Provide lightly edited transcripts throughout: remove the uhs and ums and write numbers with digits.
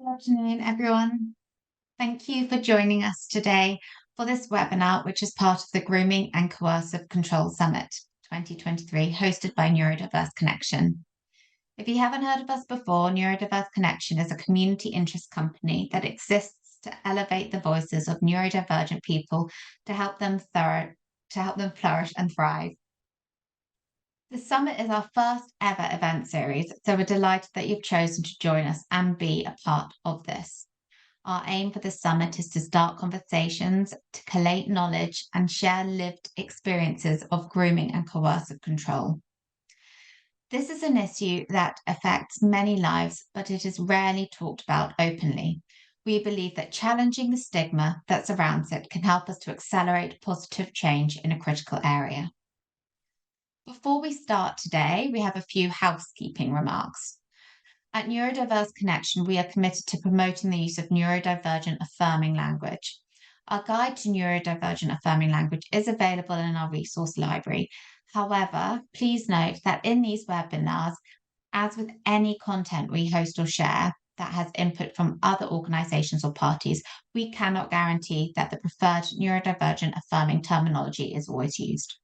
Good afternoon, everyone. Thank you for joining us today for this webinar, which is part of the Grooming and Coercive Control Summit 2023, hosted by Neurodiverse Connection. If you haven't heard of us before, Neurodiverse Connection is a community interest company that exists to elevate the voices of neurodivergent people to help them flourish and thrive. The summit is our first ever event series, so we're delighted that you've chosen to join us and be a part of this. Our aim for the summit is to start conversations, to collate knowledge, and share lived experiences of grooming and coercive control. This is an issue that affects many lives, but it is rarely talked about openly. We believe that challenging the stigma that surrounds it can help us to accelerate positive change in a critical area. Before we start today, we have a few housekeeping remarks. At Neurodiverse Connection, we are committed to promoting the use of neurodivergent affirming language. Our guide to neurodivergent affirming language is available in our resource library. However, please note that in these webinars, as with any content we host or share that has input from other organisations or parties, we cannot guarantee that the preferred neurodivergent affirming terminology is always used.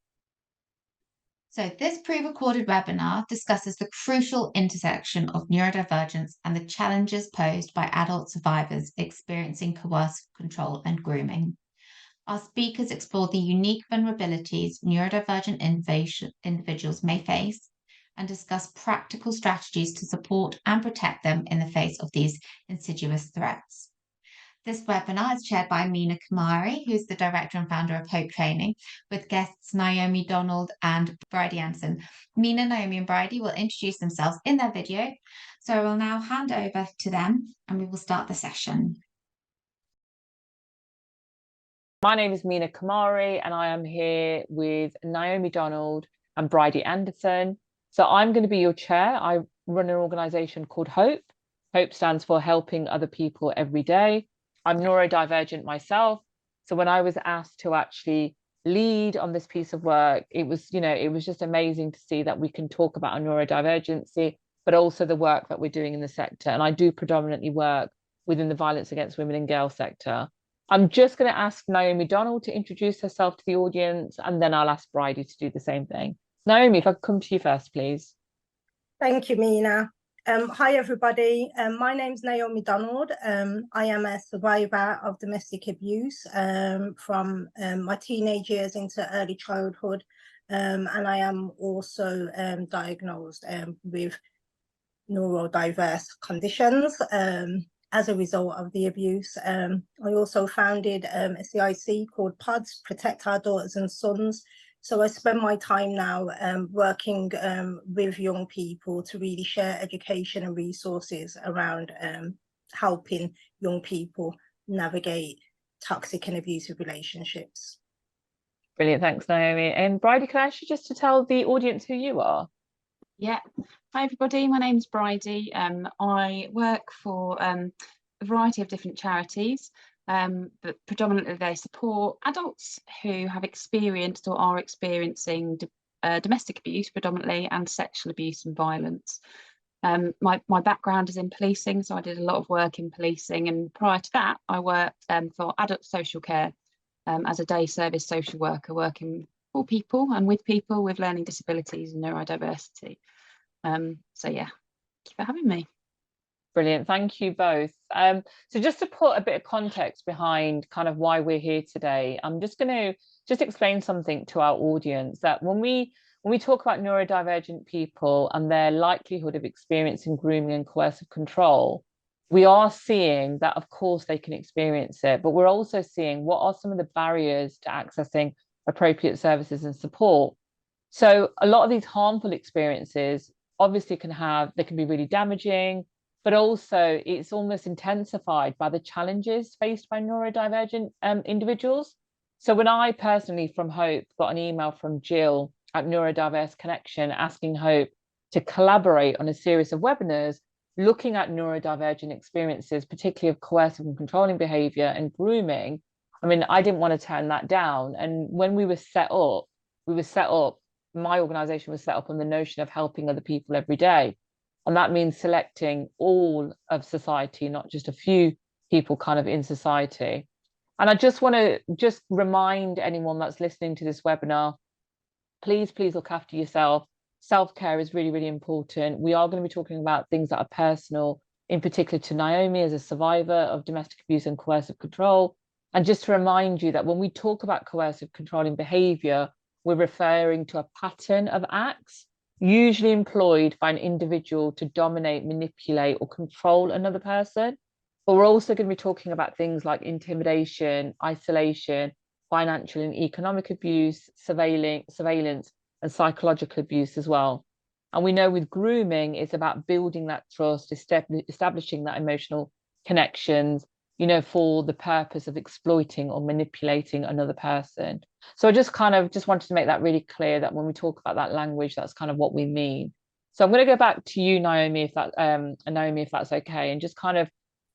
So this pre-recorded webinar discusses the crucial intersection of neurodivergence and the challenges posed by adult survivors experiencing coercive control and grooming. Our speakers explore the unique vulnerabilities neurodivergent individuals may face and discuss practical strategies to support and protect them in the face of these insidious threats. This webinar is chaired by Meena Kumari, who's the director and founder of Hope Training, with guests Naomi, Donald, and Bridie Anderson. Meena, Naomi, and Bridie will introduce themselves in their video. So I will now hand over to them and we will start the session. My name is Meena Kumari and I am here with Naomi, Donald, and Bridie Anderson. So I'm going to be your chair. I run an organisation called Hope. Hope stands for Helping Other People Every Day. I'm neurodivergent myself. So when I was asked to actually lead on this piece of work, it was just amazing to see that we can talk about our neurodivergency, but also the work that we're doing in the sector. And I do predominantly work within the violence against women and girls sector. I'm just going to ask Naomi Donald to introduce herself to the audience, and then I'll ask Bridie to do the same thing. Naomi, if I could come to you first, please. Thank you, Meena. Hi, everybody. My name's Naomi Donald. I am a survivor of domestic abuse from my teenage years into early childhood. And I am also diagnosed with neurodiverse conditions as a result of the abuse. I also founded a CIC called PODS, Protect Our Daughters and Sons. So I spend my time now working with young people to really share education and resources around helping young people navigate toxic and abusive relationships. Brilliant, thanks, Naomi. And Bridie, can I ask you just to tell the audience who you are? Yeah, hi everybody, my name's Bridie. I work for a variety of different charities. But predominantly they support adults who have experienced or are experiencing domestic abuse predominantly, and sexual abuse and violence. My background is in policing, so I did a lot of work in policing, and prior to that I worked for adult social care as a day service social worker, working for people and with people with learning disabilities and neurodiversity. So yeah, thank you for having me. Brilliant, thank you both. So just to put a bit of context behind kind of why we're here today, I'm just going to explain something to our audience, that when we talk about neurodivergent people and their likelihood of experiencing grooming and coercive control, we are seeing that of course they can experience it, but we're also seeing what are some of the barriers to accessing appropriate services and support. So a lot of these harmful experiences obviously can be really damaging, but also it's almost intensified by the challenges faced by neurodivergent individuals. So when I personally from Hope got an email from Jill at Neurodiverse Connection asking Hope to collaborate on a series of webinars looking at neurodivergent experiences, particularly of coercive and controlling behaviour and grooming, I mean, I didn't want to turn that down. And when we were set up, my organisation was set up on the notion of helping other people every day. And that means selecting all of society, not just a few people kind of in society. And I just want to just remind anyone that's listening to this webinar, please look after yourself. Self-care is really, really important. We are going to be talking about things that are personal, in particular to Naomi as a survivor of domestic abuse and coercive control. And just to remind you that when we talk about coercive controlling behaviour, we're referring to a pattern of acts usually employed by an individual to dominate, manipulate, or control another person. But we're also going to be talking about things like intimidation, isolation, financial and economic abuse, surveillance, and psychological abuse as well. And we know with grooming, it's about building that trust, establishing that emotional connections, you know, for the purpose of exploiting or manipulating another person. So I just wanted to make that really clear, that when we talk about that language, that's kind of what we mean. So I'm going to go back to you, Naomi, if that's okay, and just kind of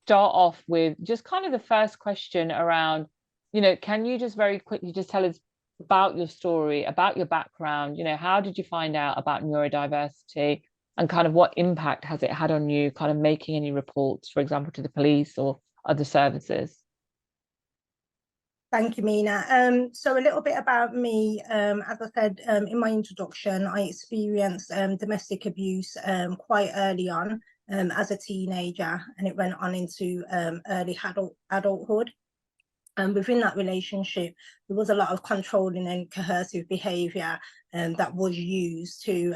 start off with just kind of the first question around, you know, can you just very quickly just tell us about your story, about your background, you know, how did you find out about neurodiversity, and kind of what impact has it had on you, kind of making any reports, for example, to the police or other services? Thank you, Meena. So a little bit about me. As I said in my introduction, I experienced domestic abuse quite early on as a teenager, and it went on into early adulthood. And within that relationship, there was a lot of controlling and coercive behaviour that was used to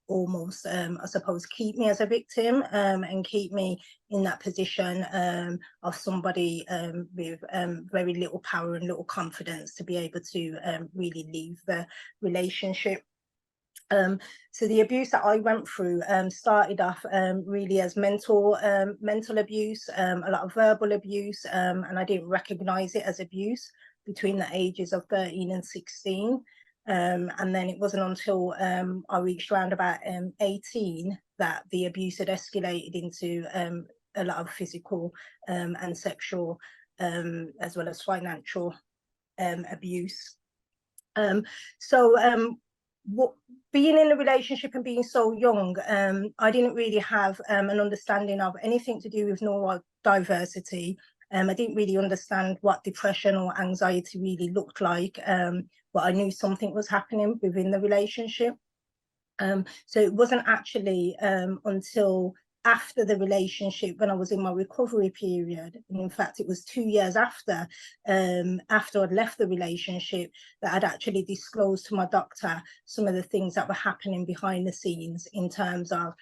almost, I suppose, keep me as a victim and keep me in that position of somebody with very little power and little confidence to be able to really leave the relationship. So the abuse that I went through started off really as mental abuse, a lot of verbal abuse, and I didn't recognise it as abuse between the ages of 13 and 16. And then it wasn't until I reached around about 18 that the abuse had escalated into a lot of physical and sexual as well as financial abuse. Being in a relationship and being so young, I didn't really have an understanding of anything to do with neurodiversity. I didn't really understand what depression or anxiety really looked like, but I knew something was happening within the relationship. So it wasn't actually until after the relationship, when I was in my recovery period, and in fact it was 2 years after I'd left the relationship, that I'd actually disclosed to my doctor some of the things that were happening behind the scenes in terms of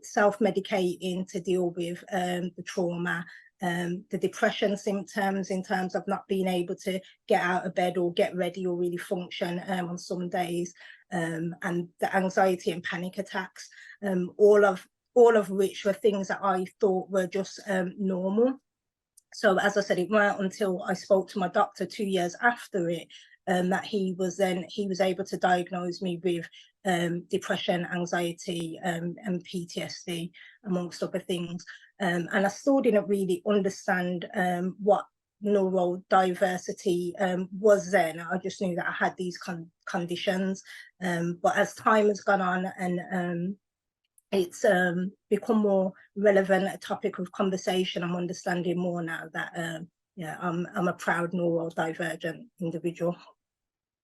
self-medicating to deal with the trauma, the depression symptoms in terms of not being able to get out of bed or get ready or really function on some days, and the anxiety and panic attacks, all of which were things that I thought were just normal. So as I said, it weren't until I spoke to my doctor 2 years after it that he was able to diagnose me with depression, anxiety, and PTSD, amongst other things. And I still didn't really understand what neurodiversity was then. I just knew that I had these conditions. But as time has gone on and it's become more relevant, a topic of conversation, I'm understanding more now that yeah, I'm a proud neurodivergent individual.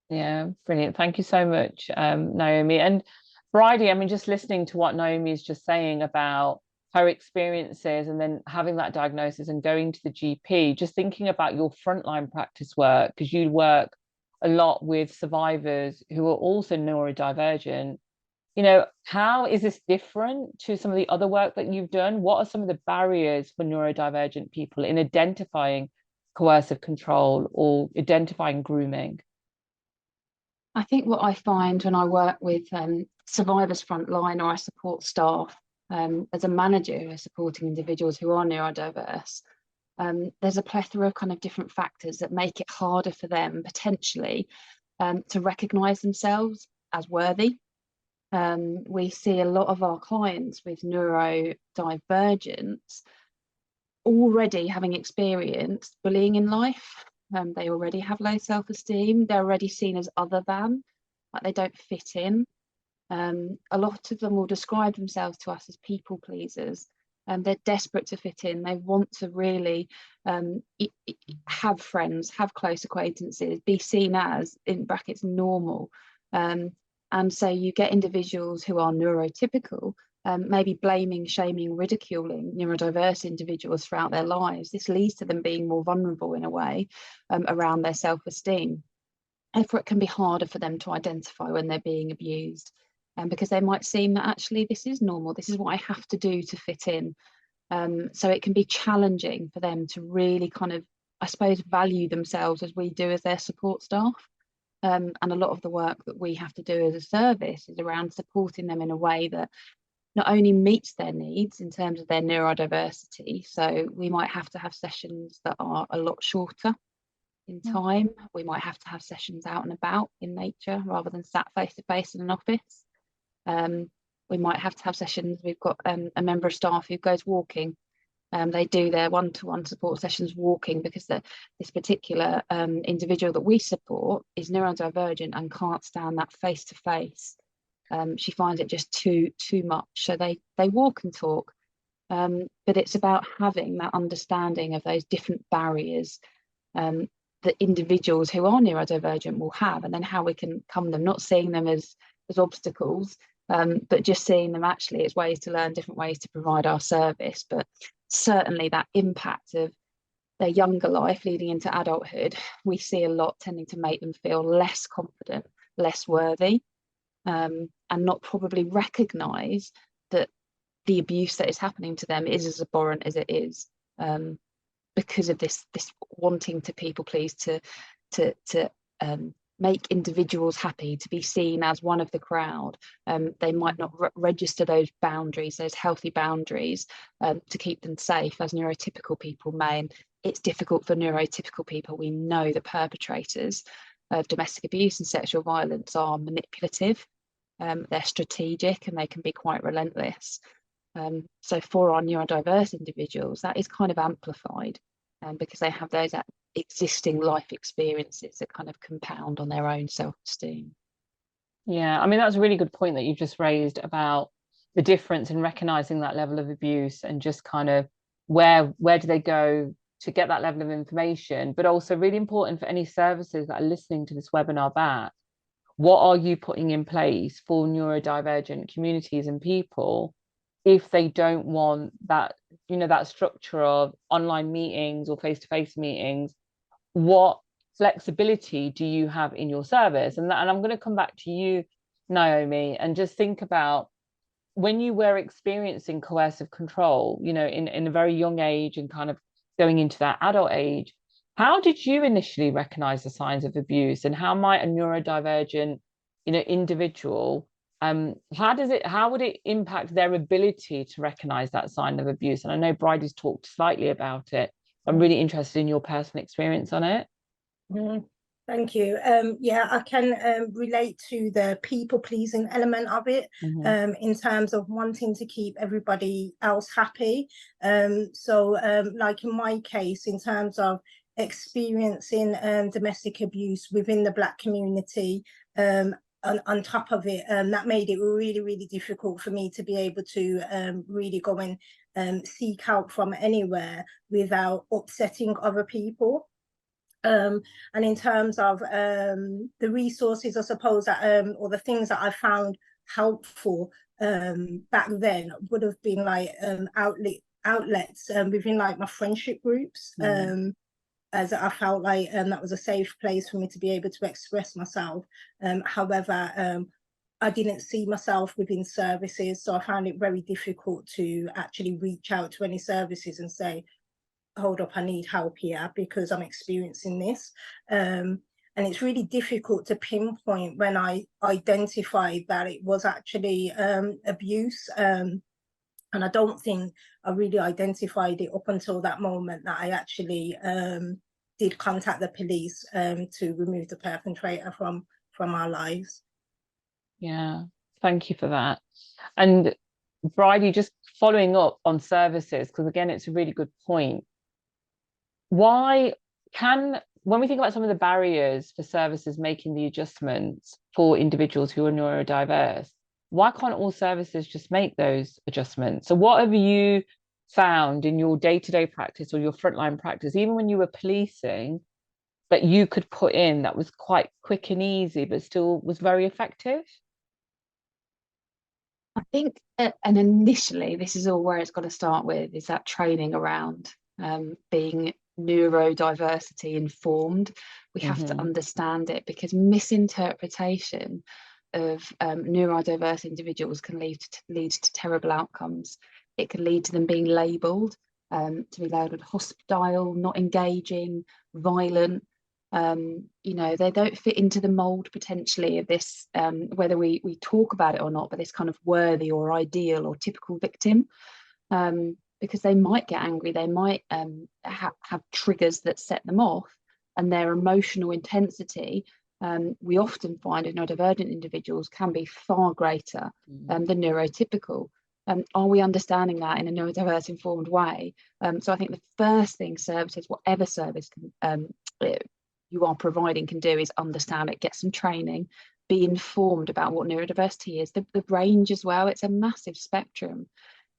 Yeah, brilliant. Thank you so much, Naomi. And Bridie, I mean, just listening to what Naomi is just saying about her experiences and then having that diagnosis and going to the GP, just thinking about your frontline practice work, because you work a lot with survivors who are also neurodivergent. You know, how is this different to some of the other work that you've done? What are some of the barriers for neurodivergent people in identifying coercive control or identifying grooming? I think what I find when I work with survivors frontline, or I support staff as a manager who are supporting individuals who are neurodiverse, there's a plethora of kind of different factors that make it harder for them potentially to recognise themselves as worthy. We see a lot of our clients with neurodivergence already having experienced bullying in life. They already have low self-esteem. They're already seen as other than, like they don't fit in. A lot of them will describe themselves to us as people pleasers. They're desperate to fit in. They want to really have friends, have close acquaintances, be seen as, in brackets, normal. And so you get individuals who are neurotypical, maybe blaming, shaming, ridiculing neurodiverse individuals throughout their lives. This leads to them being more vulnerable in a way around their self-esteem. Therefore, it can be harder for them to identify when they're being abused, because they might seem that actually this is normal, this is what I have to do to fit in. So it can be challenging for them to really kind of, I suppose, value themselves as we do as their support staff. And a lot of the work that we have to do as a service is around supporting them in a way that not only meets their needs in terms of their neurodiversity, so we might have to have sessions that are a lot shorter in time. We might have to have sessions out and about in nature rather than sat face to face in an office. We might have to have sessions. We've got a member of staff who goes walking. They do their one-to-one support sessions walking because this particular individual that we support is neurodivergent and can't stand that face-to-face. She finds it just too much. So they walk and talk. But it's about having that understanding of those different barriers that individuals who are neurodivergent will have, and then how we can come them, not seeing them as obstacles, but just seeing them actually as ways to learn different ways to provide our service. But certainly that impact of their younger life leading into adulthood, we see a lot tending to make them feel less confident, less worthy, and not probably recognise that the abuse that is happening to them is as abhorrent as it is, because of this wanting to people please, to make individuals happy, to be seen as one of the crowd. They might not register those boundaries, those healthy boundaries, to keep them safe, as neurotypical people may. And it's difficult for neurotypical people. We know the perpetrators of domestic abuse and sexual violence are manipulative, they're strategic, and they can be quite relentless. So for our neurodiverse individuals, that is kind of amplified, because they have those existing life experiences that kind of compound on their own self-esteem. Yeah, I mean, that's a really good point that you've just raised about the difference in recognizing that level of abuse and just kind of where do they go to get that level of information, but also really important for any services that are listening to this webinar back. What are you putting in place for neurodivergent communities and people if they don't want that, you know, that structure of online meetings or face-to-face meetings? What flexibility do you have in your service? And I'm going to come back to you, Naomi, and just think about when you were experiencing coercive control, you know, in a very young age and kind of going into that adult age, how did you initially recognize the signs of abuse, and how might a neurodivergent, you know, individual, how would it impact their ability to recognize that sign of abuse? And I know Bridie's talked slightly about it. I'm really interested in your personal experience on it. Thank you. Yeah, I can relate to the people-pleasing element of it, in terms of wanting to keep everybody else happy. Like in my case, in terms of experiencing domestic abuse within the Black community, on top of it, that made it really, really difficult for me to be able to really go and seek help from anywhere without upsetting other people. And in terms of the resources, I suppose, that or the things that I found helpful back then would have been like outlets within like my friendship groups, as I felt like that was a safe place for me to be able to express myself. However, I didn't see myself within services, so I found it very difficult to actually reach out to any services and say, hold up, I need help here because I'm experiencing this. And it's really difficult to pinpoint when I identified that it was actually abuse. And I don't think I really identified it up until that moment that I actually did contact the police to remove the perpetrator from our lives. Yeah, thank you for that. And Bridie, just following up on services, because again, it's a really good point. When we think about some of the barriers for services making the adjustments for individuals who are neurodiverse, why can't all services just make those adjustments? So what have you found in your day-to-day practice or your frontline practice, even when you were policing, that you could put in that was quite quick and easy, but still was very effective? I think, and initially, this is all where it's got to start with, is that training around being neurodiversity informed. We have to understand it, because misinterpretation of neurodiverse individuals can lead to terrible outcomes. It can lead to them being labelled, to be labelled hostile, not engaging, violent. You know, they don't fit into the mold potentially of this, whether we talk about it or not, but this kind of worthy or ideal or typical victim, because they might get angry, they might have triggers that set them off, and their emotional intensity, we often find in neurodivergent individuals, can be far greater than neurotypical. Are we understanding that in a neurodiverse informed way? So I think the first thing services, whatever service you are providing, can do is understand it, get some training, be informed about what neurodiversity is, the range as well. It's a massive spectrum.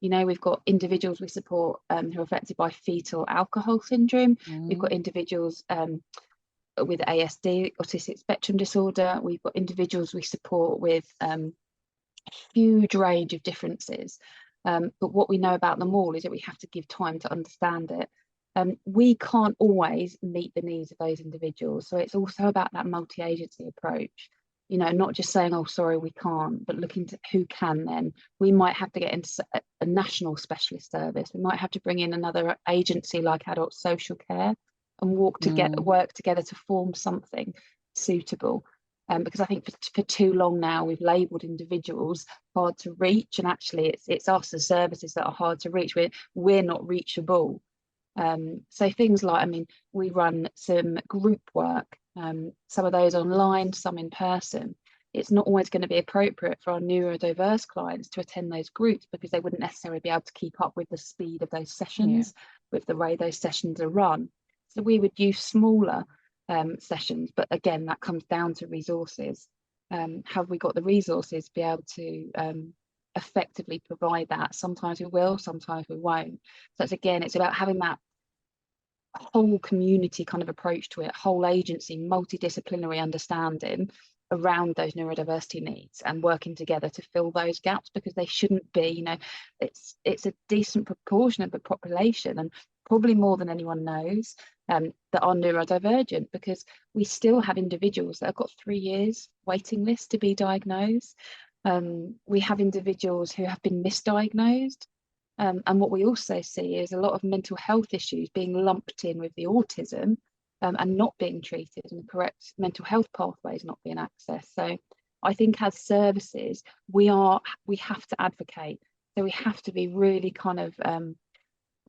You know, we've got individuals we support who are affected by fetal alcohol syndrome. We've got individuals with ASD, autistic spectrum disorder. We've got individuals we support with a huge range of differences. But what we know about them all is that we have to give time to understand it. We can't always meet the needs of those individuals. So it's also about that multi-agency approach, you know, not just saying, oh, sorry, we can't, but looking to who can then. We might have to get into a national specialist service. We might have to bring in another agency like adult social care and work together to form something suitable. Because I think for too long now, we've labelled individuals hard to reach, and actually it's us as services that are hard to reach. We're not reachable. So things like, I mean, we run some group work, some of those online, some in person. It's not always going to be appropriate for our neurodiverse clients to attend those groups, because they wouldn't necessarily be able to keep up with the speed of those sessions, with the way those sessions are run. So we would use smaller sessions, but again, that comes down to resources. Have we got the resources to be able to effectively provide that? Sometimes we will, sometimes we won't. So it's about having that whole community kind of approach to it, whole agency, multidisciplinary understanding around those neurodiversity needs, and working together to fill those gaps, because they shouldn't be, you know, it's a decent proportion of the population, and probably more than anyone knows, that are neurodivergent, because we still have individuals that have got 3 years waiting list to be diagnosed. We have individuals who have been misdiagnosed, and what we also see is a lot of mental health issues being lumped in with the autism, and not being treated, and the correct mental health pathways not being accessed. So I think as services, we have to advocate. So we have to be really kind of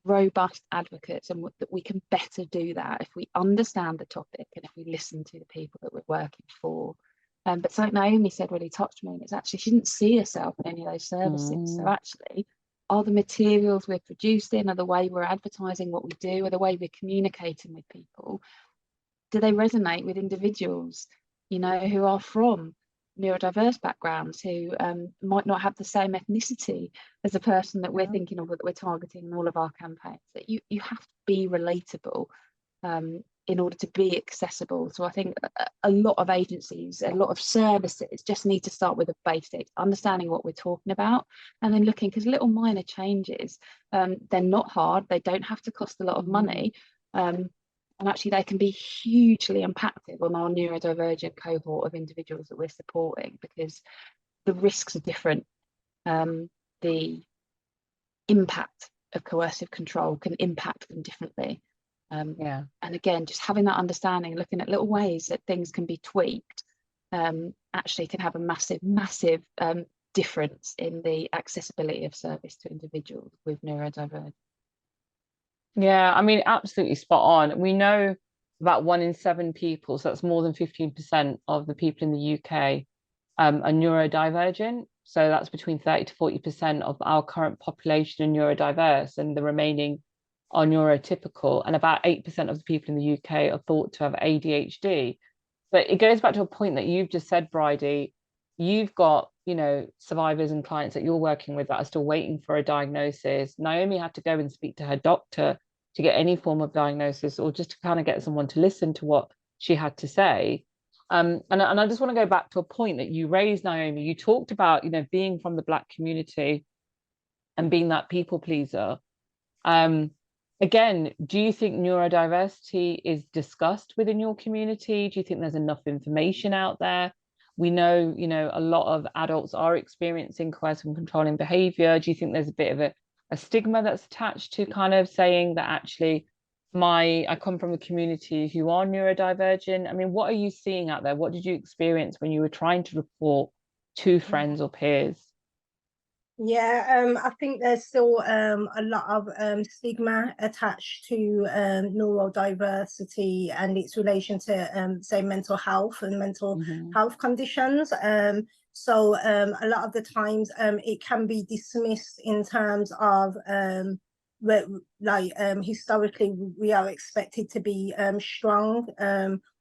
robust advocates, and that we can better do that if we understand the topic and if we listen to the people that we're working for. But something Naomi said really touched me, and it's actually she didn't see herself in any of those services. So actually, are the materials we're producing, are the way we're advertising what we do, are the way we're communicating with people, do they resonate with individuals, you know, who are from neurodiverse backgrounds, who might not have the same ethnicity as the person that we're thinking of, that we're targeting in all of our campaigns? That you have to be relatable in order to be accessible. So I think a lot of agencies, a lot of services just need to start with the basics, understanding what we're talking about, and then looking, because little minor changes, they're not hard, they don't have to cost a lot of money, and actually they can be hugely impactful on our neurodivergent cohort of individuals that we're supporting, because the risks are different. The impact of coercive control can impact them differently. And again, just having that understanding, looking at little ways that things can be tweaked, actually can have a massive difference in the accessibility of service to individuals with neurodivergence. Yeah, I mean, absolutely spot on. We know about 1 in 7 people, so that's more than 15% of the people in the UK are neurodivergent. So that's between 30 to 40% of our current population are neurodiverse, and the remaining are neurotypical, and about 8% of the people in the UK are thought to have ADHD. But it goes back to a point that you've just said, Bridie. You've got you know, survivors and clients that you're working with that are still waiting for a diagnosis. Naomi had to go and speak to her doctor to get any form of diagnosis, or just to kind of get someone to listen to what she had to say. And I just want to go back to a point that you raised, Naomi. You talked about, you know, being from the Black community and being that people pleaser. Again, do you think neurodiversity is discussed within your community? Do you think there's enough information out there? We know, you know, a lot of adults are experiencing coercive and controlling behavior. Do you think there's a bit of a stigma that's attached to kind of saying that actually I come from a community who are neurodivergent? I mean, what are you seeing out there? What did you experience when you were trying to report to friends or peers? Yeah, I think there's still a lot of stigma attached to neurodiversity and its relation to say mental health and mental health conditions. So a lot of the times it can be dismissed in terms of historically we are expected to be strong,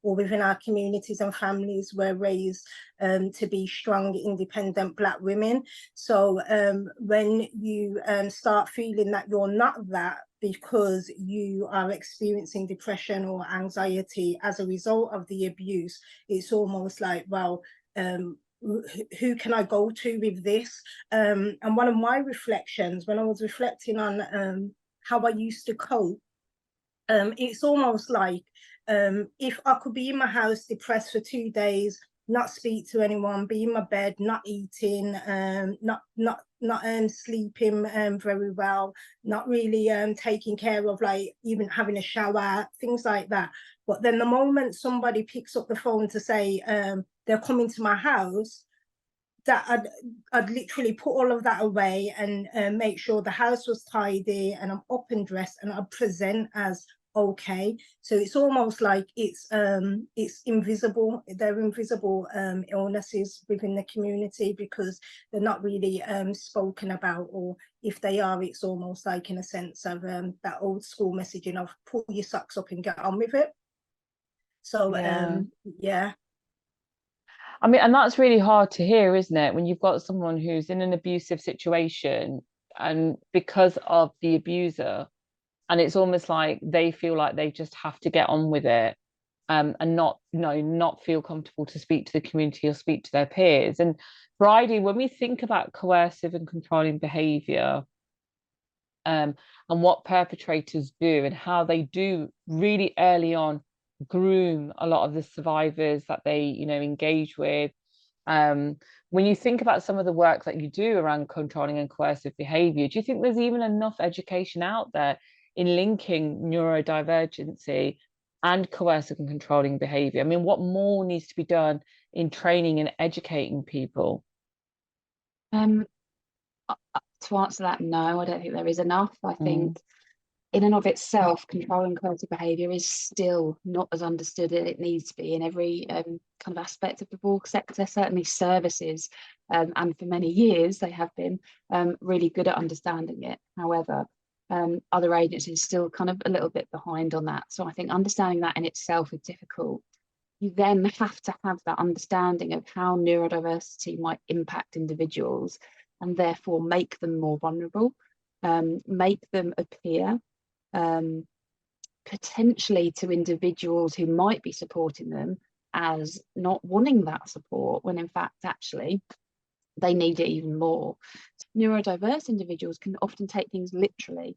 or within our communities and families we're raised to be strong, independent Black women. So when you start feeling that you're not that because you are experiencing depression or anxiety as a result of the abuse, it's almost like, well, who can I go to with this? And one of my reflections, when I was reflecting on how I used to cope, it's almost like if I could be in my house depressed for 2 days, not speak to anyone, be in my bed, not eating, not sleeping very well, not really taking care of, like, even having a shower, things like that. But then the moment somebody picks up the phone to say they're coming to my house, that I'd literally put all of that away and make sure the house was tidy and I'm up and dressed and I'd present as okay. So it's almost like it's invisible. They're invisible illnesses within the community because they're not really spoken about, or if they are, it's almost like in a sense of that old school messaging of pull your socks up and get on with it. So yeah. I mean, and that's really hard to hear, isn't it? When you've got someone who's in an abusive situation and because of the abuser, and it's almost like they feel like they just have to get on with it, and not feel comfortable to speak to the community or speak to their peers. And Bridie, when we think about coercive and controlling behavior, and what perpetrators do and how they do really early on groom a lot of the survivors that they, you know, engage with. When you think about some of the work that you do around controlling and coercive behavior, do you think there's even enough education out there in linking neurodivergency and coercive and controlling behavior? I mean, what more needs to be done in training and educating people? To answer that, no, I don't think there is enough. I think in and of itself, controlling coercive behaviour is still not as understood as it needs to be in every kind of aspect of the work sector, certainly services, and for many years they have been really good at understanding it. However, other agencies still kind of a little bit behind on that. So I think understanding that in itself is difficult. You then have to have that understanding of how neurodiversity might impact individuals and therefore make them more vulnerable, make them appear potentially to individuals who might be supporting them as not wanting that support, when in fact actually they need it even more. Neurodiverse individuals can often take things literally,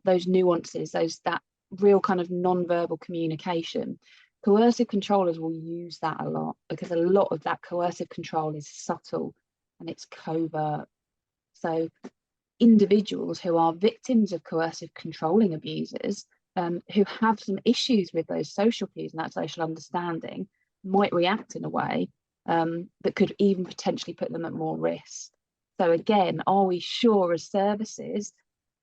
those nuances, that real kind of non-verbal communication. Coercive controllers will use that a lot because a lot of that coercive control is subtle and it's covert. So individuals who are victims of coercive controlling abusers, who have some issues with those social cues and that social understanding, might react in a way that could even potentially put them at more risk. So again, are we sure as services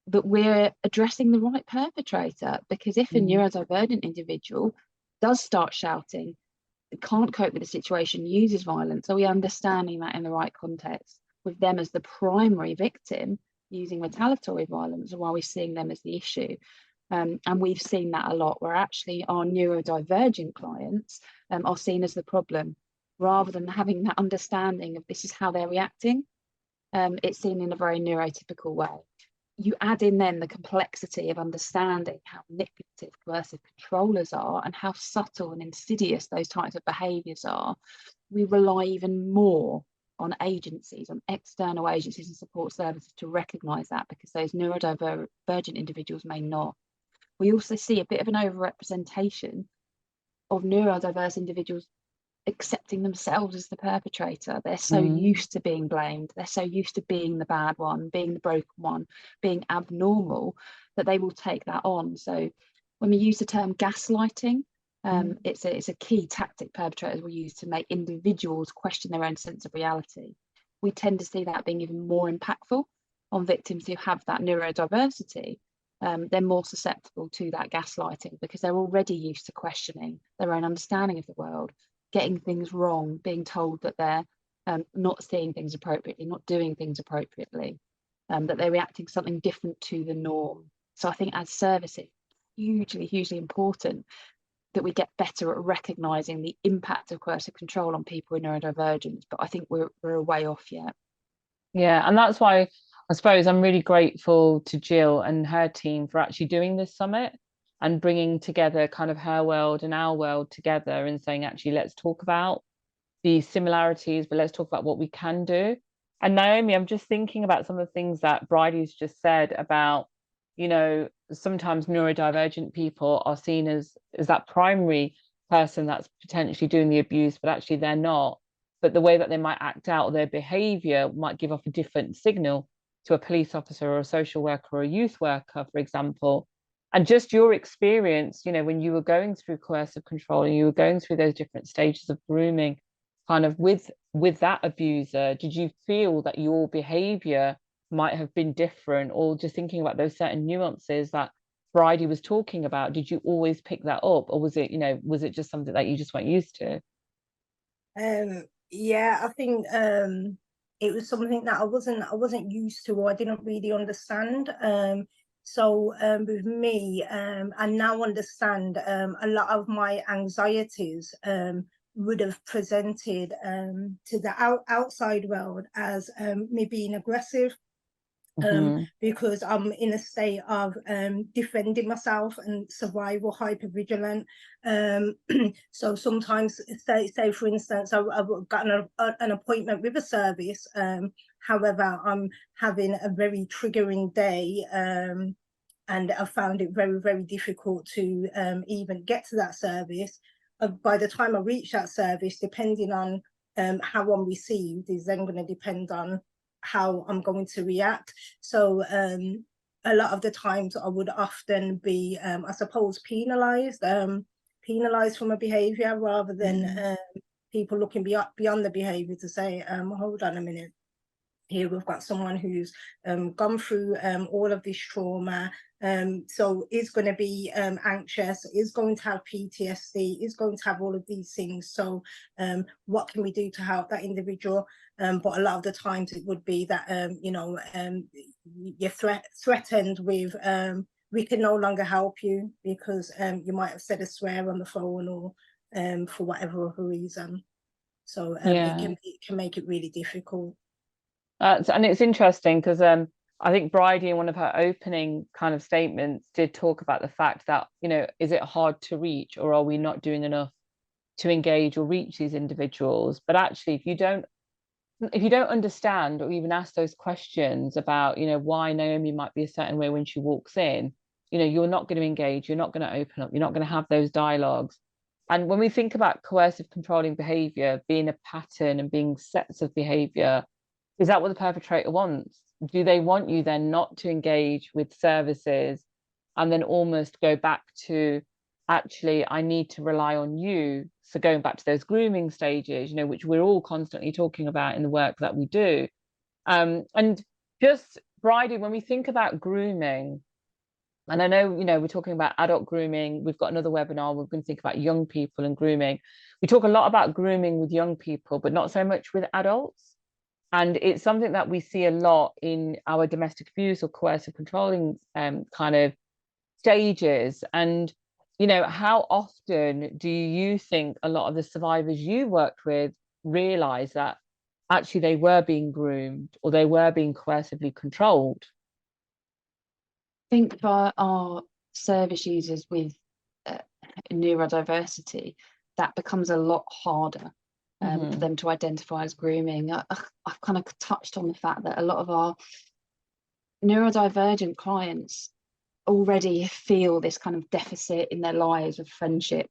that we're addressing the right perpetrator? Because if a neurodivergent individual does start shouting, can't cope with the situation, uses violence, are we understanding that in the right context with them as the primary victim using retaliatory violence, or are we seeing them as the issue? And we've seen that a lot, where actually our neurodivergent clients are seen as the problem. rather than having that understanding of this is how they're reacting. It's seen in a very neurotypical way. You add in then the complexity of understanding how manipulative coercive controllers are and how subtle and insidious those types of behaviours are. We rely even more on agencies, on external agencies and support services to recognise that, because those neurodivergent individuals may not. We also see a bit of an overrepresentation of neurodiverse individuals accepting themselves as the perpetrator. They're so used to being blamed, they're so used to being the bad one, being the broken one, being abnormal, that they will take that on. So when we use the term gaslighting, it's a key tactic perpetrators will use to make individuals question their own sense of reality. We tend to see that being even more impactful on victims who have that neurodiversity. They're more susceptible to that gaslighting because they're already used to questioning their own understanding of the world, getting things wrong, being told that they're not seeing things appropriately, not doing things appropriately, that they're reacting something different to the norm. So I think as services, hugely important that we get better at recognising the impact of coercive control on people with neurodivergence, but I think we're a way off yet. Yeah, and that's why I suppose I'm really grateful to Jill and her team for actually doing this summit and bringing together kind of her world and our world together and saying, actually, let's talk about the similarities, but let's talk about what we can do. And Naomi, I'm just thinking about some of the things that Bridie's just said about, you know, sometimes neurodivergent people are seen as that primary person that's potentially doing the abuse, but actually they're not. But the way that they might act out, their behaviour might give off a different signal to a police officer or a social worker or a youth worker, for example. And just your experience, you know, when you were going through coercive control and you were going through those different stages of grooming, kind of with that abuser, did you feel that your behaviour might have been different? Or just thinking about those certain nuances that Bridie was talking about, did you always pick that up? Or was it, you know, was it just something that you just weren't used to? Yeah, I think it was something that I wasn't used to, or I didn't really understand. So with me, I now understand a lot of my anxieties would have presented to the outside world as me being aggressive, because I'm in a state of defending myself and survival hypervigilant. So sometimes, say for instance, I've got an appointment with a service, however, I'm having a very triggering day, and I found it very difficult to even get to that service. By the time I reach that service, depending on how I'm received, is then going to depend on how I'm going to react. So a lot of the times I would often be, I suppose, penalised from a behaviour, rather than people looking beyond the behaviour to say, hold on a minute, here we've got someone who's gone through all of this trauma, so is going to be anxious, is going to have PTSD, is going to have all of these things. So what can we do to help that individual? But a lot of the times it would be that, you know, you're threatened with, we can no longer help you because you might have said a swear on the phone, or for whatever other reason. So it can make it really difficult. And it's interesting because I think Bridie, in one of her opening kind of statements, did talk about the fact that, you know, is it hard to reach, or are we not doing enough to engage or reach these individuals? But actually, if you don't understand or even ask those questions about, you know, why Naomi might be a certain way when she walks in, you know, you're not going to engage, you're not going to open up, you're not going to have those dialogues. And when we think about coercive controlling behaviour being a pattern and being sets of behaviour, is that what the perpetrator wants? Do they want you then not to engage with services and then almost go back to, actually, I need to rely on you? So going back to those grooming stages, you know, which we're all constantly talking about in the work that we do. And just, Bridie, when we think about grooming, and I know, you know, we're talking about adult grooming, we've got another webinar, we're going to think about young people and grooming. We talk a lot about grooming with young people, but not so much with adults. And it's something that we see a lot in our domestic abuse or coercive controlling kind of stages. And, you know, how often do you think a lot of the survivors you worked with realize that actually they were being groomed or they were being coercively controlled? I think for our service users with neurodiversity, that becomes a lot harder for them to identify as grooming. I've kind of touched on the fact that a lot of our neurodivergent clients already feel this kind of deficit in their lives of friendship,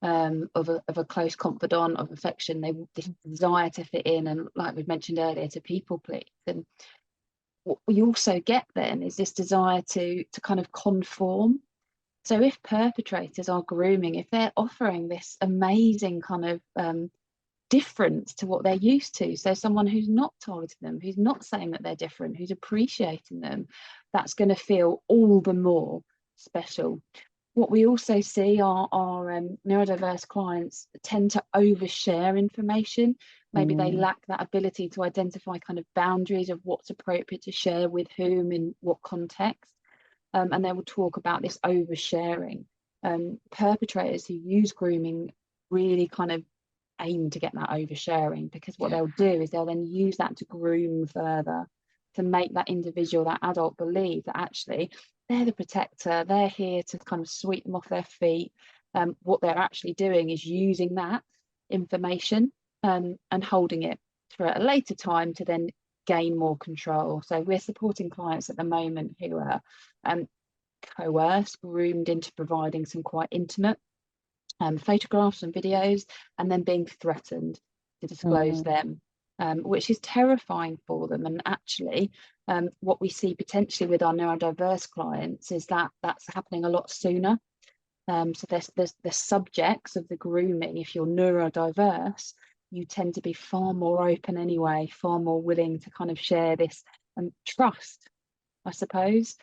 of a close confidant, of affection. This desire to fit in, and like we've mentioned earlier, to people please. And what we also get then is this desire to kind of conform. So if perpetrators are grooming, if they're offering this amazing kind of difference to what they're used to, so someone who's not targeting them, who's not saying that they're different, who's appreciating them, that's going to feel all the more special. What we also see are our neurodiverse clients tend to overshare information. Maybe they lack that ability to identify kind of boundaries of what's appropriate to share with whom in what context. And they will talk about this oversharing. Perpetrators who use grooming really kind of aim to get that oversharing, because what they'll do is they'll then use that to groom further, to make that individual, that adult, believe that actually they're the protector, they're here to kind of sweep them off their feet. What they're actually doing is using that information and holding it for a later time to then gain more control. So we're supporting clients at the moment who are coerced, groomed into providing some quite intimate photographs and videos, and then being threatened to disclose them, which is terrifying for them. And actually what we see potentially with our neurodiverse clients is that that's happening a lot sooner. So there's the subjects of the grooming. If you're neurodiverse, you tend to be far more open anyway, far more willing to kind of share this and trust, I suppose.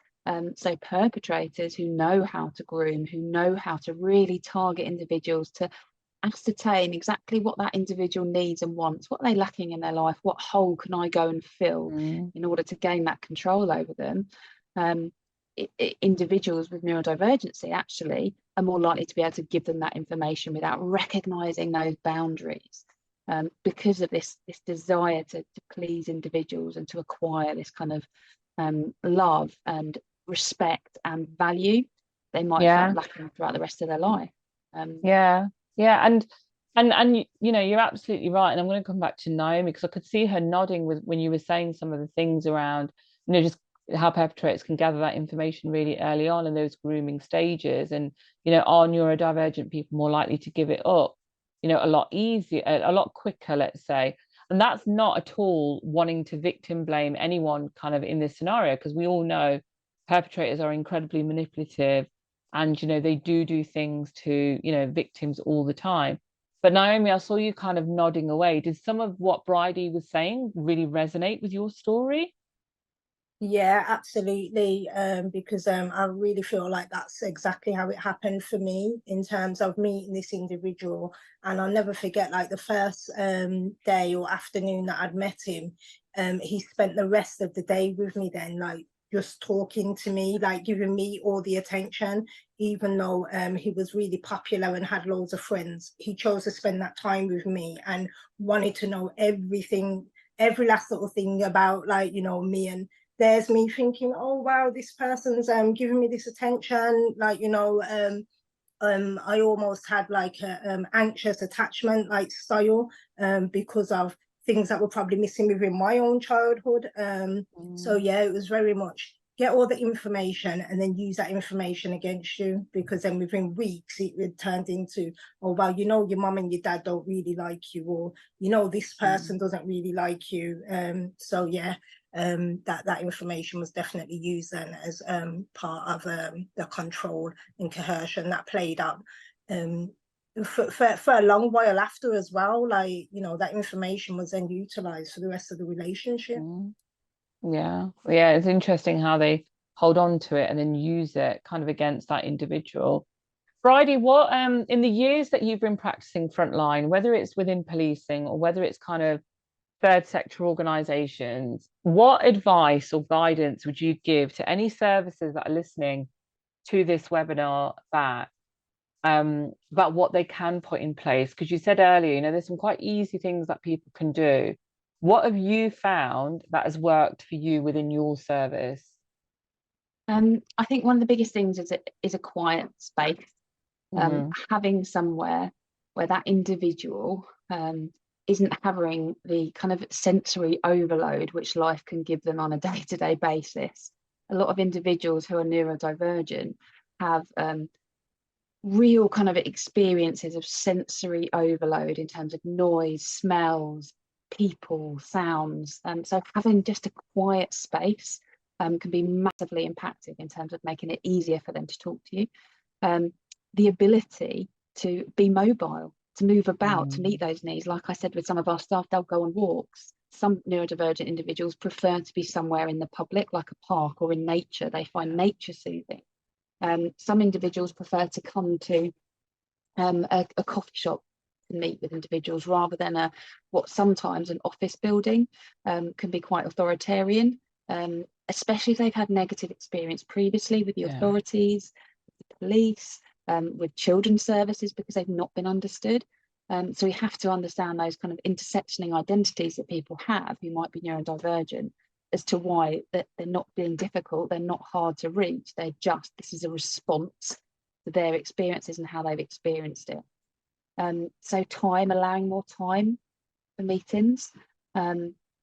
So perpetrators who know how to groom, who know how to really target individuals to ascertain exactly what that individual needs and wants, what they're lacking in their life, what hole can I go and fill in order to gain that control over them. Individuals with neurodivergency actually are more likely to be able to give them that information without recognizing those boundaries, because of this desire to please individuals and to acquire this kind of love and respect and value they might find lacking throughout the rest of their life. And you know, you're absolutely right. And I'm going to come back to Naomi, because I could see her nodding when you were saying some of the things around, you know, just how perpetrators can gather that information really early on in those grooming stages. And, you know, are neurodivergent people more likely to give it up, you know, a lot easier, a lot quicker, let's say. And that's not at all wanting to victim blame anyone kind of in this scenario, because we all know perpetrators are incredibly manipulative, and, you know, they do things to, you know, victims all the time. But Naomi, I saw you kind of nodding away. Did some of what Bridie was saying really resonate with your story? Yeah, absolutely. Because I really feel like that's exactly how it happened for me in terms of meeting this individual. And I'll never forget, like, the first day or afternoon that I'd met him, he spent the rest of the day with me then, like, just talking to me, like giving me all the attention, even though he was really popular and had loads of friends. He chose to spend that time with me and wanted to know everything, every last little thing about, like, you know, me. And there's me thinking, oh wow, this person's giving me this attention, like, you know, I almost had like a anxious attachment like style, because of things that were probably missing within my own childhood. So yeah, it was very much get all the information and then use that information against you, because then within weeks it turned into, oh well, you know, your mum and your dad don't really like you, or, you know, this person doesn't really like you. So yeah, that information was definitely used then as part of the control and coercion that played out for a long while after as well. Like, you know, that information was then utilized for the rest of the relationship. Yeah, it's interesting how they hold on to it and then use it kind of against that individual. Bridie, what in the years that you've been practicing frontline, whether it's within policing or whether it's kind of third sector organizations, what advice or guidance would you give to any services that are listening to this webinar, that about what they can put in place. Because you said earlier, you know, there's some quite easy things that people can do. What have you found that has worked for you within your service? I think one of the biggest things is a quiet space. Having somewhere where that individual isn't having the kind of sensory overload which life can give them on a day-to-day basis. A lot of individuals who are neurodivergent have real kind of experiences of sensory overload in terms of noise, smells, people, sounds. So having just a quiet space can be massively impactful in terms of making it easier for them to talk to you. The ability to be mobile, to move about, to meet those needs. Like I said, with some of our staff, they'll go on walks. Some neurodivergent individuals prefer to be somewhere in the public, like a park or in nature. They find nature soothing. Some individuals prefer to come to a coffee shop to meet with individuals rather than what sometimes an office building can be quite authoritarian, especially if they've had negative experience previously with the authorities, the police, with children's services, because they've not been understood. So we have to understand those kind of intersectioning identities that people have who might be neurodivergent, as to why they're not being difficult, they're not hard to reach, they're just, this is a response to their experiences and how they've experienced it. So allowing more time for meetings,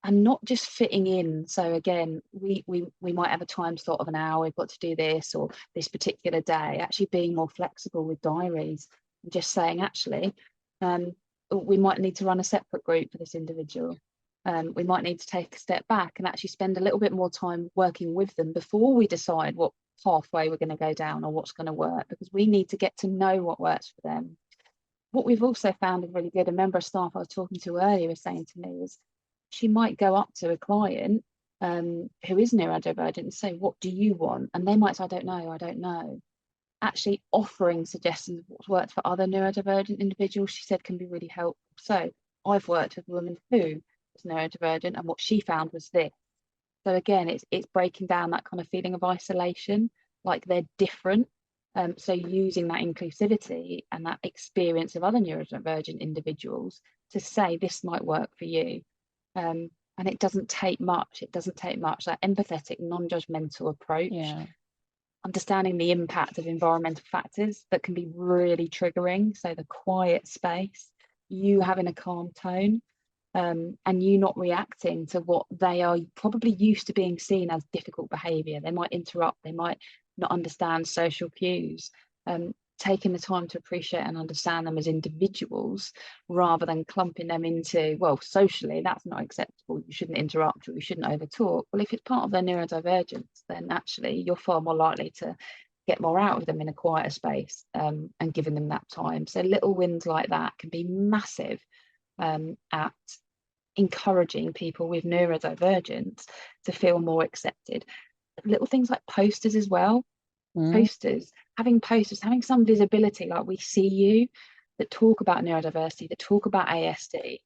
and not just fitting in. So again, we might have a time slot of an hour, we've got to do this or this particular day, actually being more flexible with diaries and just saying, actually, we might need to run a separate group for this individual. We might need to take a step back and actually spend a little bit more time working with them before we decide what pathway we're going to go down or what's going to work, because we need to get to know what works for them. What we've also found is really good, a member of staff I was talking to earlier was saying to me, is she might go up to a client who is neurodivergent and say, what do you want? And they might say, I don't know. Actually offering suggestions of what's worked for other neurodivergent individuals, she said, can be really helpful. So I've worked with a woman who is neurodivergent, and what she found was this. So again, it's breaking down that kind of feeling of isolation, like they're different. So using that inclusivity and that experience of other neurodivergent individuals to say this might work for you. And it doesn't take much. That empathetic, non-judgmental approach, understanding the impact of environmental factors that can be really triggering. So the quiet space, you having a calm tone, and you not reacting to what they are probably used to being seen as difficult behaviour. They might interrupt, they might not understand social cues. Taking the time to appreciate and understand them as individuals rather than clumping them into, well, socially that's not acceptable, you shouldn't interrupt or you shouldn't overtalk. Well, if it's part of their neurodivergence, then actually you're far more likely to get more out of them in a quieter space, and giving them that time. So little wins like that can be massive at encouraging people with neurodivergence to feel more accepted. Little things like posters as well. Posters, having some visibility, like we see you, that talk about neurodiversity, that talk about ASD,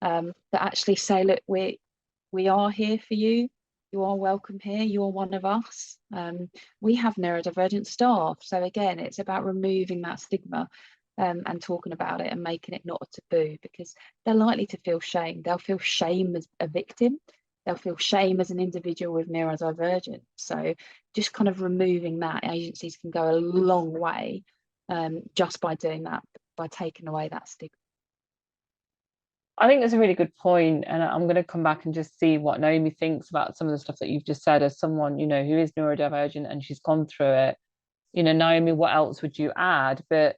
that actually say, look, we are here for you, you are welcome here, you are one of us. We have neurodivergent staff, so again, it's about removing that stigma and talking about it and making it not a taboo, because they're likely to feel shame. They'll feel shame as a victim, they'll feel shame as an individual with neurodivergence. So just kind of removing that, agencies can go a long way just by doing that, by taking away that stigma. I think that's a really good point, and I'm going to come back and just see what Naomi thinks about some of the stuff that you've just said, as someone, you know, who is neurodivergent and she's gone through it. You know, Naomi, what else would you add? But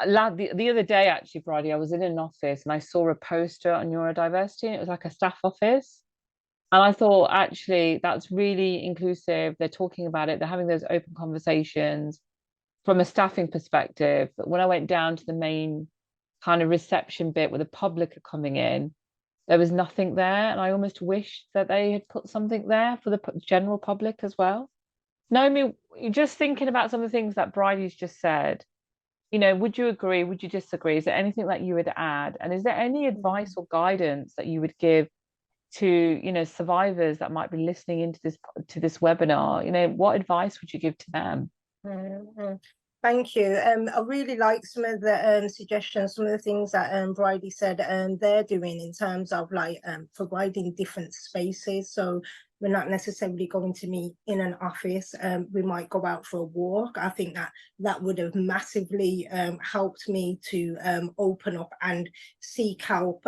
the other day, actually, Bridie, I was in an office and I saw a poster on neurodiversity, and it was like a staff office. And I thought, actually, that's really inclusive. They're talking about it. They're having those open conversations from a staffing perspective. But when I went down to the main kind of reception bit where the public are coming in, there was nothing there. And I almost wished that they had put something there for the general public as well. Naomi, just thinking about some of the things that Bridie's just said, you know, would you agree? Would you disagree? Is there anything that you would add? And is there any advice or guidance that you would give to, you know, survivors that might be listening into this webinar? You know, what advice would you give to them? Thank you. I really like some of the suggestions, some of the things that Bridie said they're doing in terms of like providing different spaces. So we're not necessarily going to meet in an office. We might go out for a walk. I think that would have massively helped me to open up and seek help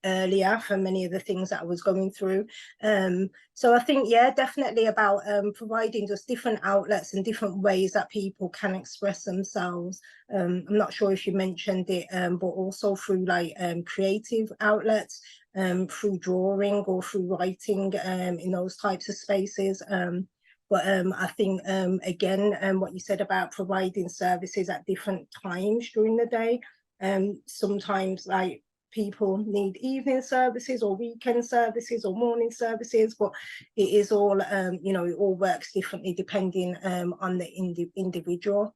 earlier for many of the things that I was going through. So I think, yeah, definitely about providing just different outlets and different ways that people can express themselves. I'm not sure if you mentioned it, but also through like creative outlets, through drawing or through writing in those types of spaces. But I think, again, what you said about providing services at different times during the day, sometimes like people need evening services or weekend services or morning services, but it is all, you know, it all works differently depending on the individual.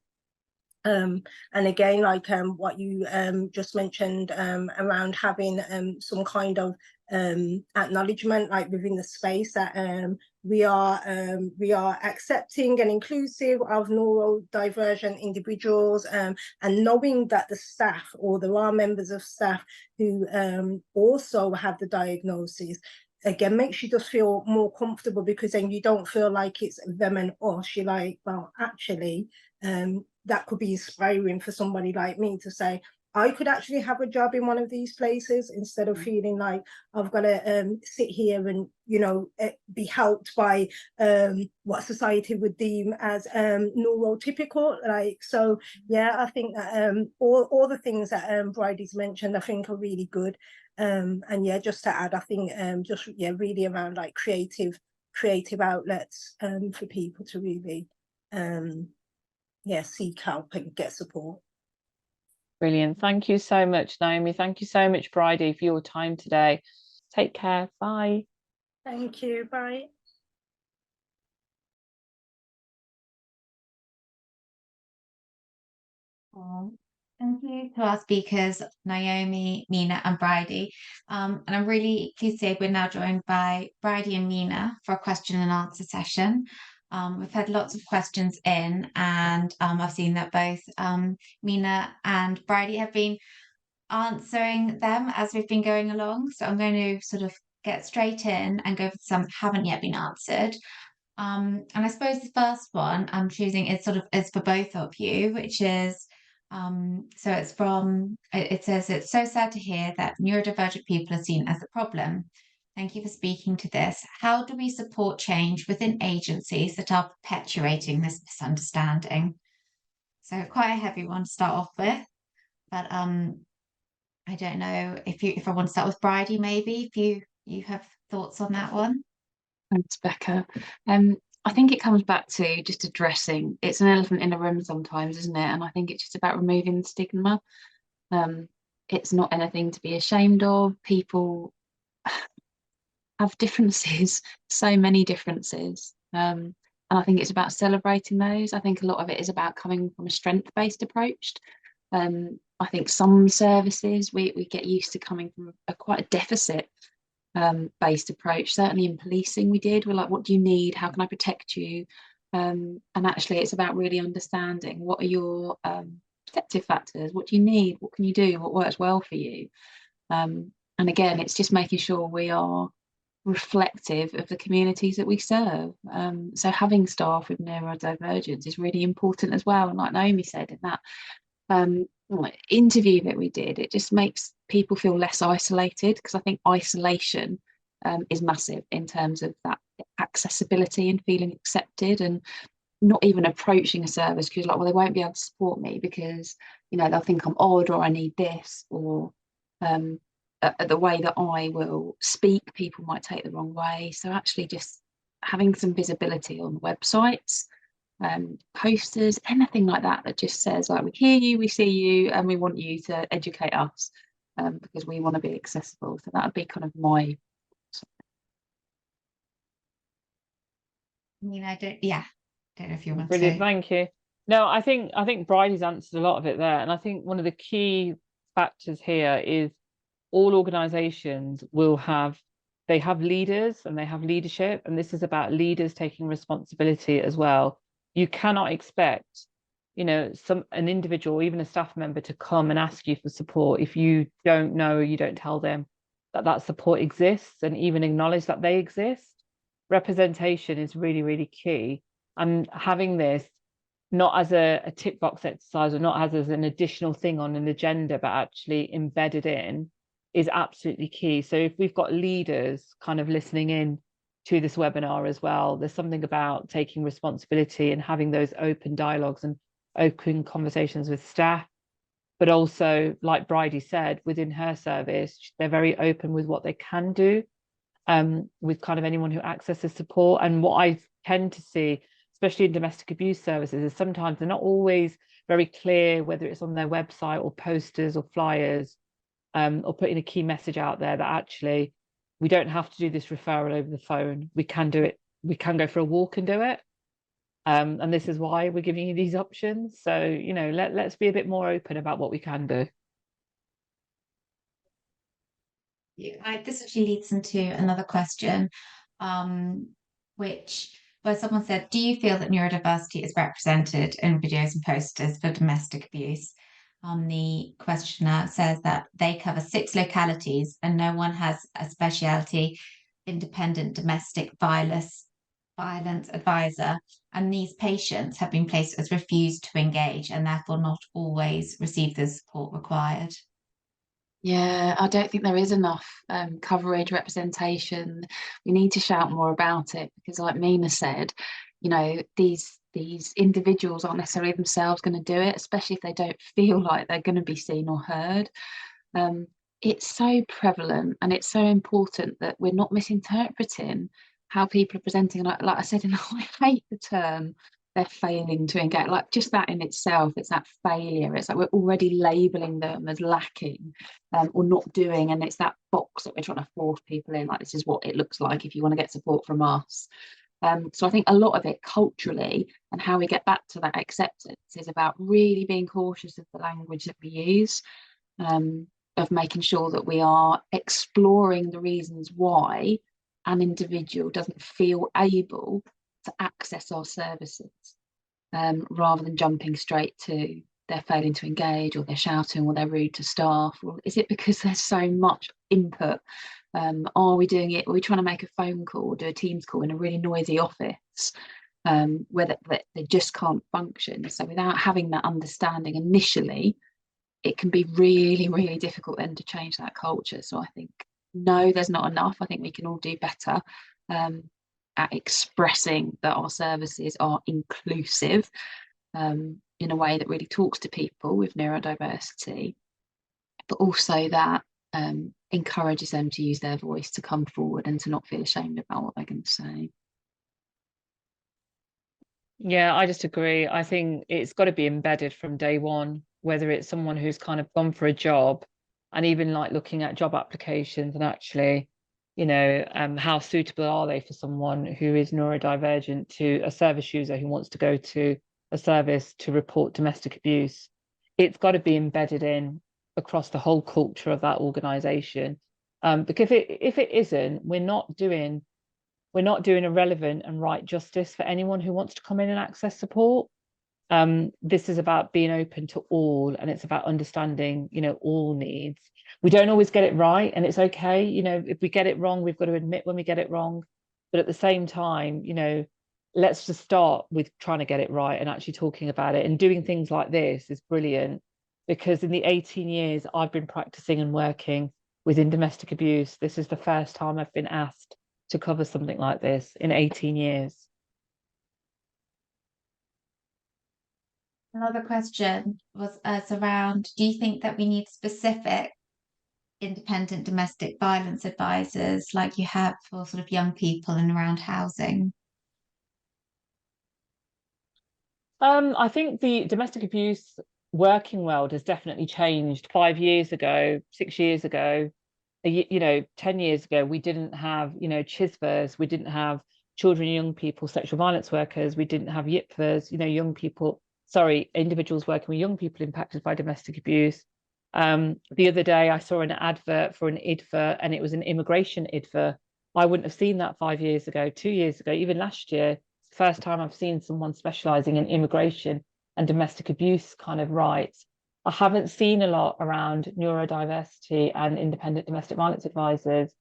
And again, like what you just mentioned around having some kind of acknowledgement, like within the space, that we are accepting and inclusive of neurodivergent individuals, and knowing that the staff, or there are members of staff who also have the diagnosis, again, makes you just feel more comfortable, because then you don't feel like it's them and us. You're like, well, actually, that could be inspiring for somebody like me to say, I could actually have a job in one of these places, instead of feeling like I've got to sit here and, you know, be helped by what society would deem as neurotypical. Like, so yeah, I think that all the things that Bridie's mentioned, I think are really good. And yeah, just to add, I think just, yeah, really around like creative outlets for people to really yeah, seek help and get support. Brilliant. Thank you so much, Naomi. Thank you so much, Bridie, for your time today. Take care. Bye. Thank you. Bye. Thank you to our speakers, Naomi, Meena, and Bridie. And I'm really pleased to say we're now joined by Bridie and Meena for a question and answer session. We've had lots of questions in, and I've seen that both Meena and Bridie have been answering them as we've been going along. So I'm going to sort of get straight in and go for some that haven't yet been answered. And I suppose the first one I'm choosing is for both of you, which is so it's from, it says, it's so sad to hear that neurodivergent people are seen as a problem. Thank you for speaking to this. How do we support change within agencies that are perpetuating this misunderstanding? So quite a heavy one to start off with, but I don't know if I want to start with Bridie, maybe if you have thoughts on that one. Thanks, Becca. I think it comes back to just addressing, it's an elephant in the room sometimes, isn't it? And I think it's just about removing the stigma. It's not anything to be ashamed of. People have differences, so many differences. And I think it's about celebrating those. I think a lot of it is about coming from a strength-based approach. I think some services, we get used to coming from quite a deficit based approach. Certainly in policing we're like, what do you need? How can I protect you? And actually it's about really understanding what are your protective factors, what do you need, what can you do, what works well for you. And again, it's just making sure we are reflective of the communities that we serve. So having staff with neurodivergence is really important as well. And like Naomi said, in that interview that we did, it just makes people feel less isolated, because I think isolation is massive in terms of that accessibility and feeling accepted, and not even approaching a service because like, well, they won't be able to support me because, you know, they'll think I'm odd, or I need this, or the way that I will speak, people might take the wrong way. So actually just having some visibility on websites, posters, anything like that just says like, we hear you, we see you, and we want you to educate us, because we want to be accessible. So that would be kind of my. I mean, I don't know if you want Brilliant, to. thank you. No, I think Bridie's answered a lot of it there, and I think one of the key factors here is all organizations they have leaders and they have leadership, and this is about leaders taking responsibility as well. You cannot expect you know, an individual, even a staff member, to come and ask you for support if you don't know, you don't tell them that that support exists, and even acknowledge that they exist. Representation is really, really key. And having this not as a tick box exercise, or not as an additional thing on an agenda, but actually embedded in, is absolutely key. So if we've got leaders kind of listening in to this webinar as well, there's something about taking responsibility and having those open dialogues and open conversations with staff. But also, like Bridie said, within her service, they're very open with what they can do with kind of anyone who accesses support. And what I tend to see, especially in domestic abuse services, is sometimes they're not always very clear, whether it's on their website or posters or flyers, or putting a key message out there that actually we don't have to do this referral over the phone. We can do it. We can go for a walk and do it. And this is why we're giving you these options. So, you know, let's be a bit more open about what we can do. This actually leads into another question, where someone said, do you feel that neurodiversity is represented in videos and posters for domestic abuse? The questioner says that they cover 6 localities and no one has a specialty independent domestic violence advisor, and these patients have been placed as refused to engage and therefore not always receive the support required. Yeah, I don't think there is enough coverage, representation. We need to shout more about it, because like Meena said, you know, these individuals aren't necessarily themselves going to do it, especially if they don't feel like they're going to be seen or heard. It's so prevalent, and it's so important that we're not misinterpreting how people are presenting. Like I said, and I hate the term they're failing to engage. Like, just that in itself, it's that failure. It's like we're already labeling them as lacking or not doing, and it's that box that we're trying to force people in, like, this is what it looks like if you want to get support from us. So I think a lot of it culturally, and how we get back to that acceptance, is about really being cautious of the language that we use, of making sure that we are exploring the reasons why an individual doesn't feel able to access our services, rather than jumping straight to they're failing to engage, or they're shouting, or they're rude to staff. Or is it because there's so much input? Are we doing it? Are we trying to make a phone call or do a Teams call in a really noisy office where they just can't function? So without having that understanding initially, it can be really, really difficult then to change that culture. So I think, no, there's not enough. I think we can all do better at expressing that our services are inclusive in a way that really talks to people with neurodiversity, but also that encourages them to use their voice, to come forward, and to not feel ashamed about what they're going to say. Yeah, I just agree. I think it's got to be embedded from day one, whether it's someone who's kind of gone for a job, and even like looking at job applications and actually, you know, how suitable are they for someone who is neurodivergent, to a service user who wants to go to a service to report domestic abuse. It's got to be embedded in across the whole culture of that organisation, because if it isn't, we're not doing a relevant and right justice for anyone who wants to come in and access support. This is about being open to all, and it's about understanding, you know, all needs. We don't always get it right, and it's okay. You know, if we get it wrong, we've got to admit when we get it wrong. But at the same time, you know, let's just start with trying to get it right and actually talking about it. And doing things like this is brilliant, because in the 18 years I've been practicing and working within domestic abuse, this is the first time I've been asked to cover something like this in 18 years. Another question was around, do you think that we need specific independent domestic violence advisors like you have for sort of young people and around housing? I think the domestic abuse working world has definitely changed. 5 years ago, 6 years ago, you know, 10 years ago, we didn't have, you know, CHISVers, we didn't have children and young people sexual violence workers, we didn't have YIPVers, you know, individuals working with young people impacted by domestic abuse. The other day I saw an advert for an IDVA, and it was an immigration IDVA. I wouldn't have seen that 5 years ago, 2 years ago, even last year. First time I've seen someone specialising in immigration and domestic abuse kind of rights. I haven't seen a lot around neurodiversity and independent domestic violence advisors.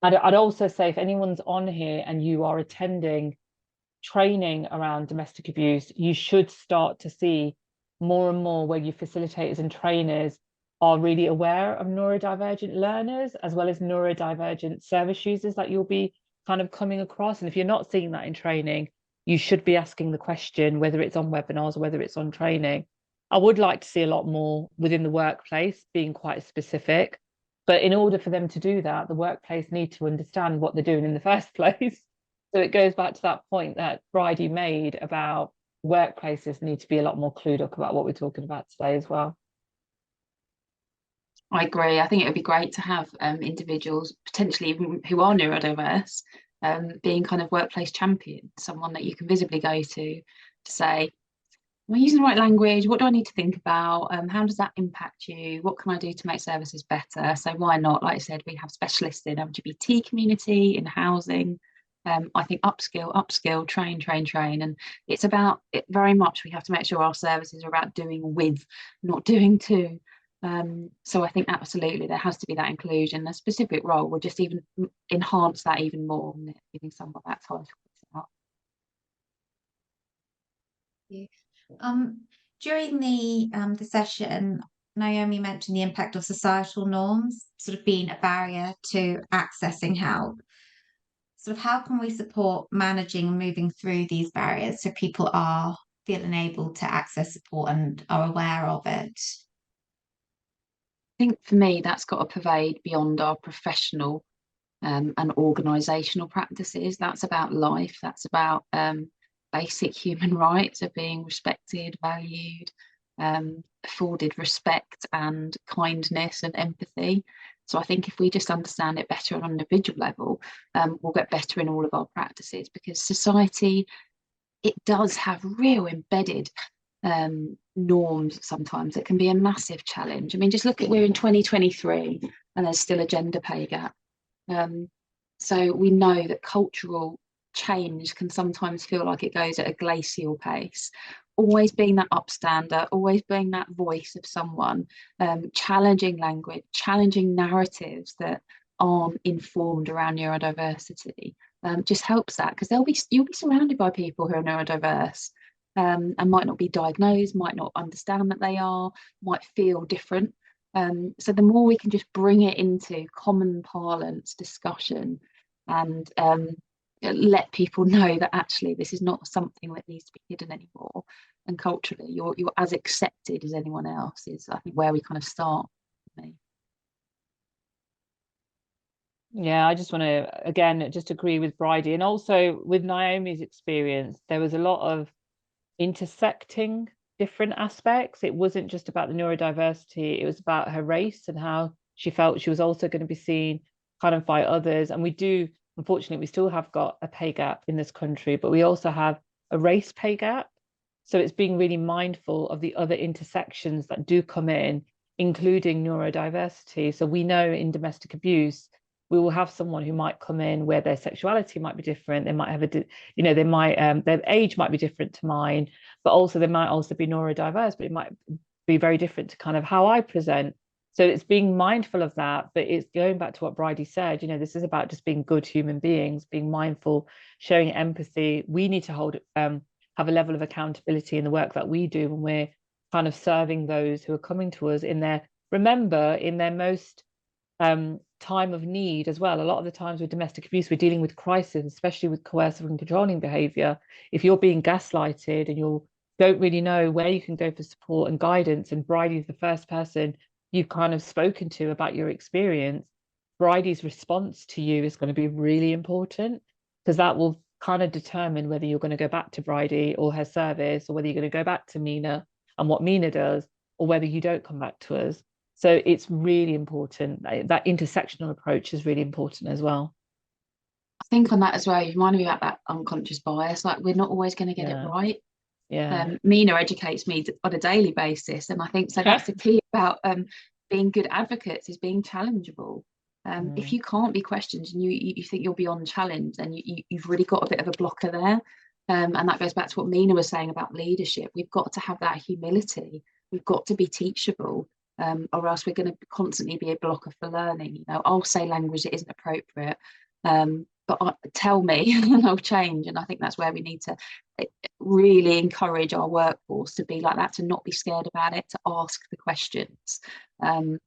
I'd also say if anyone's on here and you are attending training around domestic abuse, you should start to see more and more where your facilitators and trainers are really aware of neurodivergent learners as well as neurodivergent service users that you'll be kind of coming across. And if you're not seeing that in training, you should be asking the question, whether it's on webinars or whether it's on training. I would like to see a lot more within the workplace being quite specific. But in order for them to do that, the workplace need to understand what they're doing in the first place. So it goes back to that point that Bridie made about workplaces need to be a lot more clued up about what we're talking about today as well. I agree. I think it would be great to have individuals, potentially even who are neurodiverse, being kind of workplace champions, someone that you can visibly go to say, am I using the right language? What do I need to think about? How does that impact you? What can I do to make services better? So why not, like I said, we have specialists in LGBT community, in housing. I think upskill, train. And it's about it very much. We have to make sure our services are about doing with, not doing to. So I think absolutely there has to be that inclusion. A specific role will just even enhance that even more, giving someone that title. During the session, Naomi mentioned the impact of societal norms sort of being a barrier to accessing help. Sort of how can we support managing and moving through these barriers so people are feeling able to access support and are aware of it? I think for me, that's got to pervade beyond our professional and organisational practices. That's about life. That's about basic human rights of being respected, valued, afforded respect and kindness and empathy. So I think if we just understand it better on an individual level, we'll get better in all of our practices, because society, it does have real embedded norms sometimes that can be a massive challenge. I mean, just look at, we're in 2023 and there's still a gender pay gap. So we know that cultural change can sometimes feel like it goes at a glacial pace. Always being that upstander, always being that voice of someone, challenging language, challenging narratives that aren't informed around neurodiversity, just helps that, because you'll be surrounded by people who are neurodiverse and might not be diagnosed, might not understand that they are, might feel different. So the more we can just bring it into common parlance discussion and let people know that actually this is not something that needs to be hidden anymore, and culturally you're as accepted as anyone else, is I think where we kind of start. Yeah, I just want to again just agree with Bridie, and also with Naomi's experience, there was a lot of intersecting different aspects. It wasn't just about the neurodiversity, it was about her race and how she felt she was also going to be seen kind of by others. And we do, unfortunately, we still have got a pay gap in this country, but we also have a race pay gap. So it's being really mindful of the other intersections that do come in, including neurodiversity. So we know in domestic abuse, we will have someone who might come in where their sexuality might be different. They might have they might, their age might be different to mine, but also they might also be neurodiverse, but it might be very different to kind of how I present. So it's being mindful of that, but it's going back to what Bridie said, this is about just being good human beings, being mindful, showing empathy. We need to have a level of accountability in the work that we do when we're kind of serving those who are coming to us in their most time of need as well. A lot of the times with domestic abuse, we're dealing with crisis, especially with coercive and controlling behaviour. If you're being gaslighted and you don't really know where you can go for support and guidance, and Bridie's the first person you've kind of spoken to about your experience, Bridie's response to you is going to be really important, because that will kind of determine whether you're going to go back to Bridie or her service, or whether you're going to go back to Meena and what Meena does, or whether you don't come back to us. So it's really important. That intersectional approach is really important as well. I think on that as well, you reminded me about that unconscious bias. Like, we're not always going to get it right. Yeah. Meena educates me on a daily basis, and I think so that's the key about being good advocates, is being challengeable. If you can't be questioned and you think you're beyond challenge, then you've really got a bit of a blocker there. And that goes back to what Meena was saying about leadership. We've got to have that humility. We've got to be teachable, or else we're going to constantly be a blocker for learning. You know, I'll say language that isn't appropriate, but tell me and I'll change. And I think that's where we need to really encourage our workforce to be like that, to not be scared about it, to ask the questions, and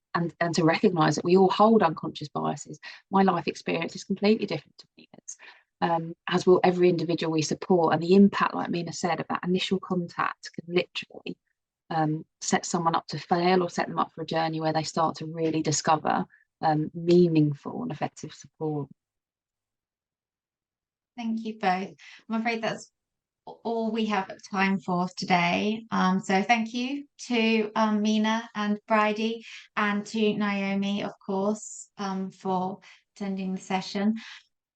to recognise that we all hold unconscious biases. My life experience is completely different to Meena's, as will every individual we support. And the impact, like Meena said, of that initial contact can literally set someone up to fail or set them up for a journey where they start to really discover meaningful and effective support. Thank you both. I'm afraid that's all we have time for today. So thank you to Meena and Bridie, and to Naomi, of course, for attending the session.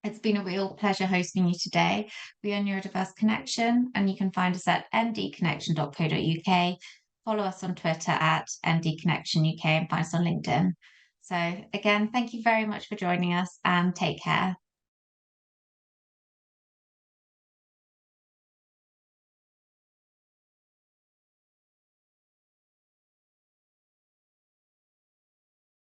It's been a real pleasure hosting you today. We are Neurodiverse Connection, and you can find us at ndconnection.co.uk. Follow us on Twitter at ndconnectionuk, and find us on LinkedIn. So again, thank you very much for joining us, and take care.